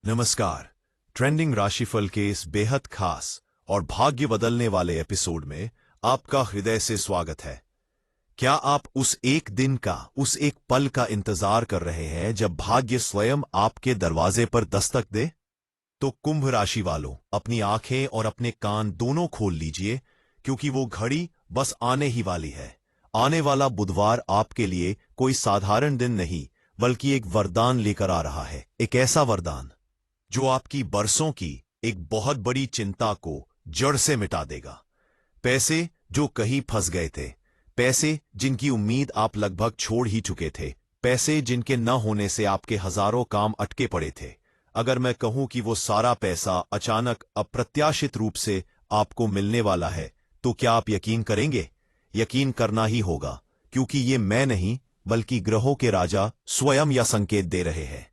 नमस्कार। ट्रेंडिंग राशिफल के इस बेहद खास और भाग्य बदलने वाले एपिसोड में आपका हृदय से स्वागत है। क्या आप उस एक दिन का, उस एक पल का इंतजार कर रहे हैं जब भाग्य स्वयं आपके दरवाजे पर दस्तक दे? तो कुंभ राशि वालों, अपनी आंखें और अपने कान दोनों खोल लीजिए, क्योंकि वो घड़ी बस आने ही वाली है। आने वाला बुधवार आपके लिए कोई साधारण दिन नहीं, बल्कि एक वरदान लेकर आ रहा है। एक ऐसा वरदान जो आपकी बरसों की एक बहुत बड़ी चिंता को जड़ से मिटा देगा। पैसे जो कहीं फंस गए थे, पैसे जिनकी उम्मीद आप लगभग छोड़ ही चुके थे, पैसे जिनके न होने से आपके हजारों काम अटके पड़े थे। अगर मैं कहूं कि वो सारा पैसा अचानक अप्रत्याशित रूप से आपको मिलने वाला है, तो क्या आप यकीन करेंगे? यकीन करना ही होगा, क्योंकि ये मैं नहीं, बल्कि ग्रहों के राजा स्वयं यह संकेत दे रहे हैं।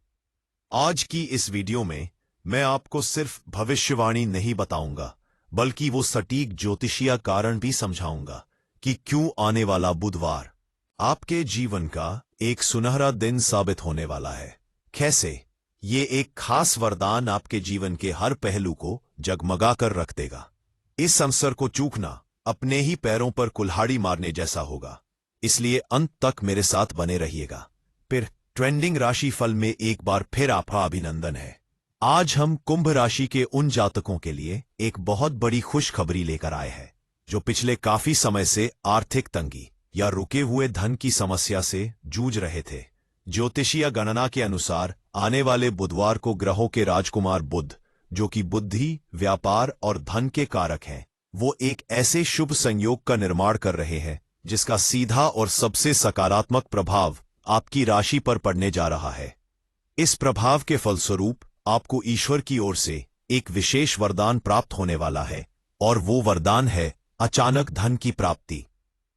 आज की इस वीडियो में मैं आपको सिर्फ भविष्यवाणी नहीं बताऊंगा, बल्कि वो सटीक ज्योतिषीय कारण भी समझाऊंगा कि क्यों आने वाला बुधवार आपके जीवन का एक सुनहरा दिन साबित होने वाला है। कैसे ये एक खास वरदान आपके जीवन के हर पहलू को जगमगा कर रख देगा। इस अवसर को चूकना अपने ही पैरों पर कुल्हाड़ी मारने जैसा होगा, इसलिए अंत तक मेरे साथ बने रहिएगा। फिर ट्रेंडिंग राशि फल में एक बार फिर आपका अभिनंदन है। आज हम कुंभ राशि के उन जातकों के लिए एक बहुत बड़ी खुशखबरी लेकर आए हैं, जो पिछले काफी समय से आर्थिक तंगी या रुके हुए धन की समस्या से जूझ रहे थे। ज्योतिषीय गणना के अनुसार आने वाले बुधवार को ग्रहों के राजकुमार बुध, जो कि बुद्धि, व्यापार और धन के कारक हैं, वो एक ऐसे शुभ संयोग का निर्माण कर रहे हैं जिसका सीधा और सबसे सकारात्मक प्रभाव आपकी राशि पर पड़ने जा रहा है। इस प्रभाव के फलस्वरूप आपको ईश्वर की ओर से एक विशेष वरदान प्राप्त होने वाला है, और वो वरदान है अचानक धन की प्राप्ति,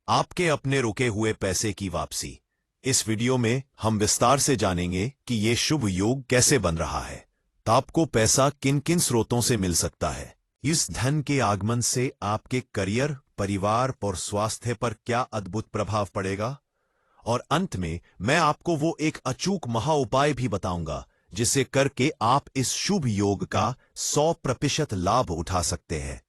आपके अपने रुके हुए पैसे की वापसी। इस वीडियो में हम विस्तार से जानेंगे कि ये शुभ योग कैसे बन रहा है, तो आपको पैसा किन किन स्रोतों से मिल सकता है, इस धन के आगमन से आपके करियर, परिवार और स्वास्थ्य पर क्या अद्भुत प्रभाव पड़ेगा, और अंत में मैं आपको वो एक अचूक महा उपाय भी बताऊंगा जिसे करके आप इस शुभ योग का 100% लाभ उठा सकते हैं।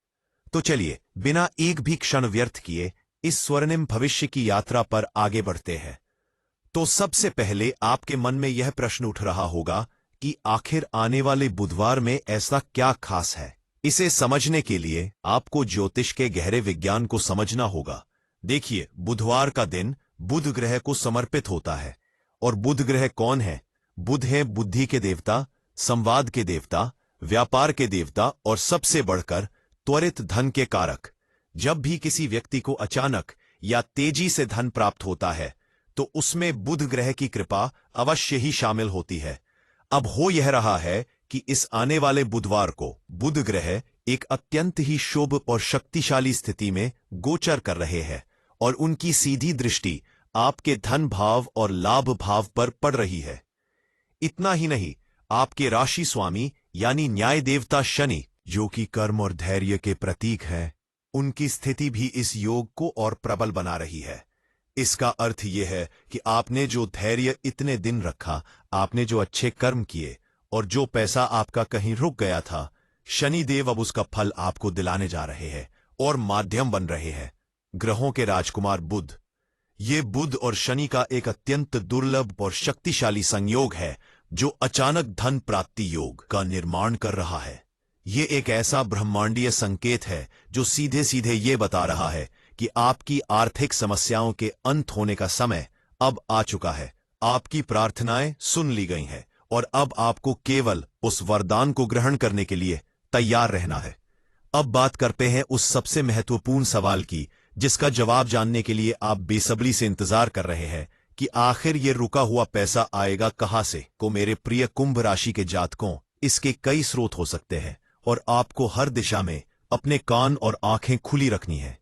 तो चलिए बिना एक भी क्षण व्यर्थ किए इस स्वर्णिम भविष्य की यात्रा पर आगे बढ़ते हैं। तो सबसे पहले आपके मन में यह प्रश्न उठ रहा होगा कि आखिर आने वाले बुधवार में ऐसा क्या खास है। इसे समझने के लिए आपको ज्योतिष के गहरे विज्ञान को समझना होगा। देखिए, बुधवार का दिन बुध ग्रह को समर्पित होता है। और बुध ग्रह कौन है? बुध है बुद्धि के देवता, संवाद के देवता, व्यापार के देवता और सबसे बढ़कर त्वरित धन के कारक। जब भी किसी व्यक्ति को अचानक या तेजी से धन प्राप्त होता है, तो उसमें बुध ग्रह की कृपा अवश्य ही शामिल होती है। अब हो यह रहा है कि इस आने वाले बुधवार को बुध ग्रह एक अत्यंत ही शुभ और शक्तिशाली स्थिति में गोचर कर रहे हैं, और उनकी सीधी दृष्टि आपके धन भाव और लाभ भाव पर पड़ रही है। इतना ही नहीं, आपके राशि स्वामी यानी न्याय देवता शनि, जो कि कर्म और धैर्य के प्रतीक हैं, उनकी स्थिति भी इस योग को और प्रबल बना रही है। इसका अर्थ यह है कि आपने जो धैर्य इतने दिन रखा, आपने जो अच्छे कर्म किए और जो पैसा आपका कहीं रुक गया था, शनिदेव अब उसका फल आपको दिलाने जा रहे हैं और माध्यम बन रहे हैं। ग्रहों के राजकुमार बुध, ये बुध और शनि का एक अत्यंत दुर्लभ और शक्तिशाली संयोग है, जो अचानक धन प्राप्ति योग का निर्माण कर रहा है। ये एक ऐसा ब्रह्मांडीय संकेत है जो सीधे सीधे ये बता रहा है कि आपकी आर्थिक समस्याओं के अंत होने का समय अब आ चुका है। आपकी प्रार्थनाएं सुन ली गई हैं, और अब आपको केवल उस वरदान को ग्रहण करने के लिए तैयार रहना है। अब बात करते हैं उस सबसे महत्वपूर्ण सवाल की, जिसका जवाब जानने के लिए आप बेसब्री से इंतजार कर रहे हैं कि आखिर ये रुका हुआ पैसा आएगा कहां से। को मेरे प्रिय कुंभ राशि के जातकों, इसके कई स्रोत हो सकते हैं, और आपको हर दिशा में अपने कान और आंखें खुली रखनी है।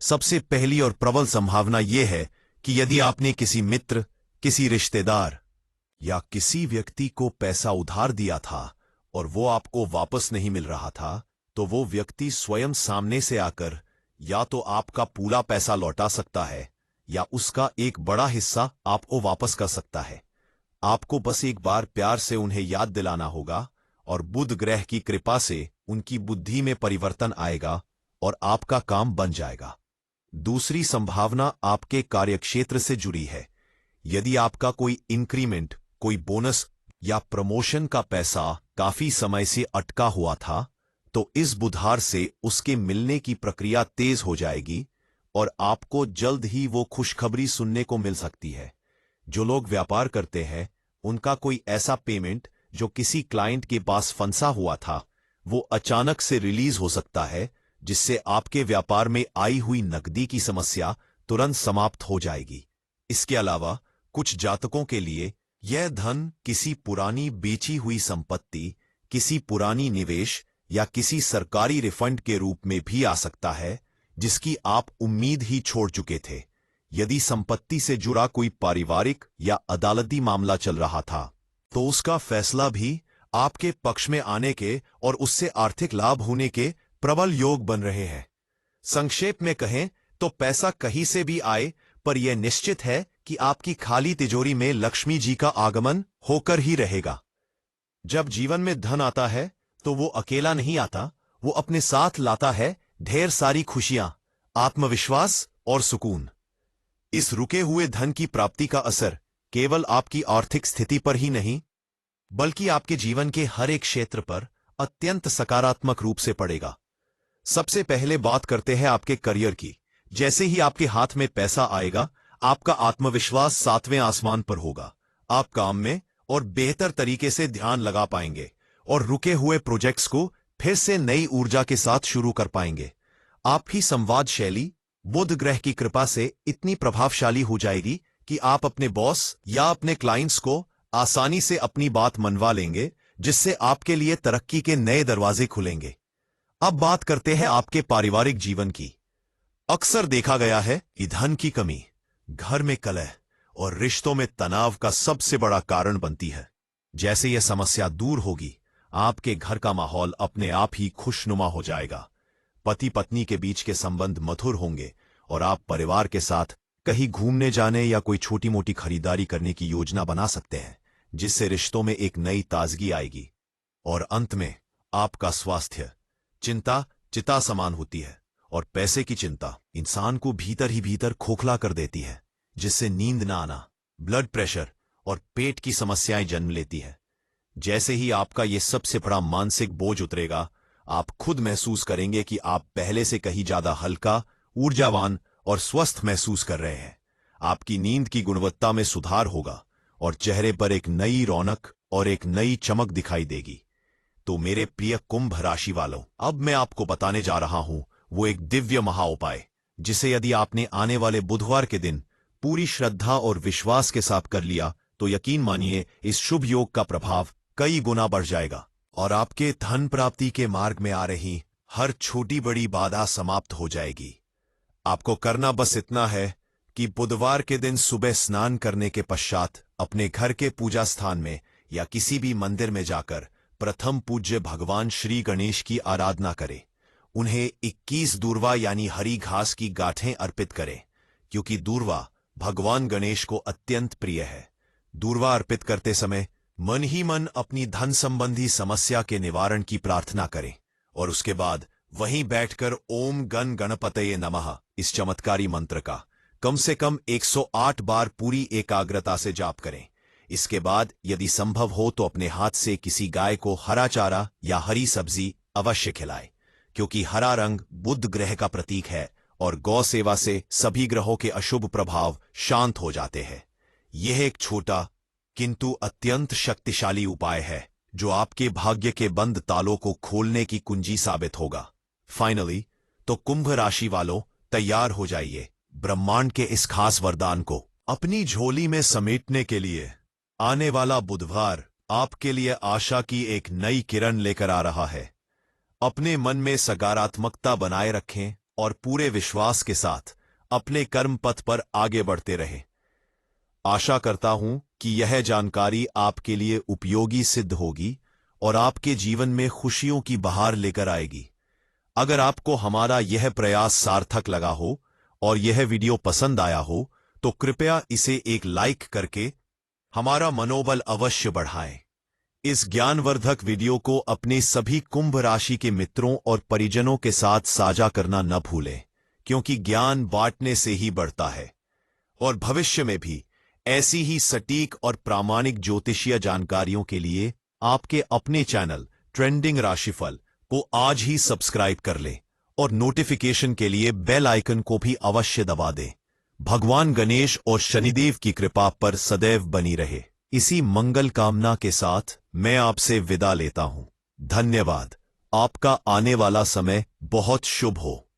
सबसे पहली और प्रबल संभावना यह है कि यदि आपने किसी मित्र, किसी रिश्तेदार या किसी व्यक्ति को पैसा उधार दिया था और वो आपको वापस नहीं मिल रहा था, तो वो व्यक्ति स्वयं सामने से आकर या तो आपका पूरा पैसा लौटा सकता है या उसका एक बड़ा हिस्सा आपको वापस कर सकता है। आपको बस एक बार प्यार से उन्हें याद दिलाना होगा और बुध ग्रह की कृपा से उनकी बुद्धि में परिवर्तन आएगा और आपका काम बन जाएगा। दूसरी संभावना आपके कार्यक्षेत्र से जुड़ी है। यदि आपका कोई इंक्रीमेंट, कोई बोनस या प्रमोशन का पैसा काफी समय से अटका हुआ था, तो इस बुधवार से उसके मिलने की प्रक्रिया तेज हो जाएगी और आपको जल्द ही वो खुशखबरी सुनने को मिल सकती है। जो लोग व्यापार करते हैं, उनका कोई ऐसा पेमेंट जो किसी क्लाइंट के पास फंसा हुआ था, वो अचानक से रिलीज हो सकता है, जिससे आपके व्यापार में आई हुई नकदी की समस्या तुरंत समाप्त हो जाएगी। इसके अलावा कुछ जातकों के लिए यह धन किसी पुरानी बेची हुई संपत्ति, किसी पुरानी निवेश या किसी सरकारी रिफंड के रूप में भी आ सकता है, जिसकी आप उम्मीद ही छोड़ चुके थे। यदि संपत्ति से जुड़ा कोई पारिवारिक या अदालती मामला चल रहा था, तो उसका फैसला भी आपके पक्ष में आने के और उससे आर्थिक लाभ होने के प्रबल योग बन रहे हैं। संक्षेप में कहें तो पैसा कहीं से भी आए, पर यह निश्चित है कि आपकी खाली तिजोरी में लक्ष्मी जी का आगमन होकर ही रहेगा। जब जीवन में धन आता है तो वो अकेला नहीं आता, वो अपने साथ लाता है ढेर सारी खुशियां, आत्मविश्वास और सुकून। इस रुके हुए धन की प्राप्ति का असर केवल आपकी आर्थिक स्थिति पर ही नहीं, बल्कि आपके जीवन के हर एक क्षेत्र पर अत्यंत सकारात्मक रूप से पड़ेगा। सबसे पहले बात करते हैं आपके करियर की। जैसे ही आपके हाथ में पैसा आएगा, आपका आत्मविश्वास सातवें आसमान पर होगा। आप काम में और बेहतर तरीके से ध्यान लगा पाएंगे और रुके हुए प्रोजेक्ट्स को फिर से नई ऊर्जा के साथ शुरू कर पाएंगे। आपकी संवाद शैली बुध ग्रह की कृपा से इतनी प्रभावशाली हो जाएगी कि आप अपने बॉस या अपने क्लाइंट्स को आसानी से अपनी बात मनवा लेंगे, जिससे आपके लिए तरक्की के नए दरवाजे खुलेंगे। अब बात करते हैं आपके पारिवारिक जीवन की। अक्सर देखा गया है कि धन की कमी घर में कलह और रिश्तों में तनाव का सबसे बड़ा कारण बनती है। जैसे यह समस्या दूर होगी, आपके घर का माहौल अपने आप ही खुशनुमा हो जाएगा। पति पत्नी के बीच के संबंध मधुर होंगे और आप परिवार के साथ कहीं घूमने जाने या कोई छोटी मोटी खरीदारी करने की योजना बना सकते हैं, जिससे रिश्तों में एक नई ताजगी आएगी। और अंत में आपका स्वास्थ्य। चिंता चिता समान होती है और पैसे की चिंता इंसान को भीतर ही भीतर खोखला कर देती है, जिससे नींद न आना, ब्लड प्रेशर और पेट की समस्याएं जन्म लेती है। जैसे ही आपका ये सबसे बड़ा मानसिक बोझ उतरेगा, आप खुद महसूस करेंगे कि आप पहले से कहीं ज्यादा हल्का, ऊर्जावान और स्वस्थ महसूस कर रहे हैं। आपकी नींद की गुणवत्ता में सुधार होगा और चेहरे पर एक नई रौनक और एक नई चमक दिखाई देगी। तो मेरे प्रिय कुंभ राशि वालों, अब मैं आपको बताने जा रहा हूं वो एक दिव्य महा उपाय, जिसे यदि आपने आने वाले बुधवार के दिन पूरी श्रद्धा और विश्वास के साथ कर लिया, तो यकीन मानिए इस शुभ योग का प्रभाव कई गुना बढ़ जाएगा और आपके धन प्राप्ति के मार्ग में आ रही हर छोटी बड़ी बाधा समाप्त हो जाएगी। आपको करना बस इतना है कि बुधवार के दिन सुबह स्नान करने के पश्चात अपने घर के पूजा स्थान में या किसी भी मंदिर में जाकर प्रथम पूज्य भगवान श्री गणेश की आराधना करें। उन्हें 21 दूर्वा यानी हरी घास की गांठें अर्पित करें, क्योंकि दूर्वा भगवान गणेश को अत्यंत प्रिय है। दूर्वा अर्पित करते समय मन ही मन अपनी धन संबंधी समस्या के निवारण की प्रार्थना करें और उसके बाद वहीं बैठकर ओम गण गणपतये नमः इस चमत्कारी मंत्र का कम से कम 108 बार पूरी एकाग्रता से जाप करें। इसके बाद यदि संभव हो तो अपने हाथ से किसी गाय को हरा चारा या हरी सब्जी अवश्य खिलाएं, क्योंकि हरा रंग बुध ग्रह का प्रतीक है और गौ सेवा से सभी ग्रहों के अशुभ प्रभाव शांत हो जाते हैं। यह एक छोटा किंतु अत्यंत शक्तिशाली उपाय है जो आपके भाग्य के बंद तालों को खोलने की कुंजी साबित होगा। फाइनली, तो कुंभ राशि वालों, तैयार हो जाइए ब्रह्मांड के इस खास वरदान को अपनी झोली में समेटने के लिए। आने वाला बुधवार आपके लिए आशा की एक नई किरण लेकर आ रहा है। अपने मन में सकारात्मकता बनाए रखें और पूरे विश्वास के साथ अपने कर्म पथ पर आगे बढ़ते रहें। आशा करता हूं कि यह जानकारी आपके लिए उपयोगी सिद्ध होगी और आपके जीवन में खुशियों की बहार लेकर आएगी। अगर आपको हमारा यह प्रयास सार्थक लगा हो और यह वीडियो पसंद आया हो, तो कृपया इसे एक लाइक करके हमारा मनोबल अवश्य बढ़ाएं। इस ज्ञानवर्धक वीडियो को अपने सभी कुंभ राशि के मित्रों और परिजनों के साथ साझा करना न भूलें, क्योंकि ज्ञान बांटने से ही बढ़ता है। और भविष्य में भी ऐसी ही सटीक और प्रामाणिक ज्योतिषीय जानकारियों के लिए आपके अपने चैनल ट्रेंडिंग राशिफल को आज ही सब्सक्राइब कर लें और नोटिफिकेशन के लिए बेल आइकन को भी अवश्य दबा दें। भगवान गणेश और शनिदेव की कृपा पर सदैव बनी रहे, इसी मंगल कामना के साथ मैं आपसे विदा लेता हूं। धन्यवाद। आपका आने वाला समय बहुत शुभ हो।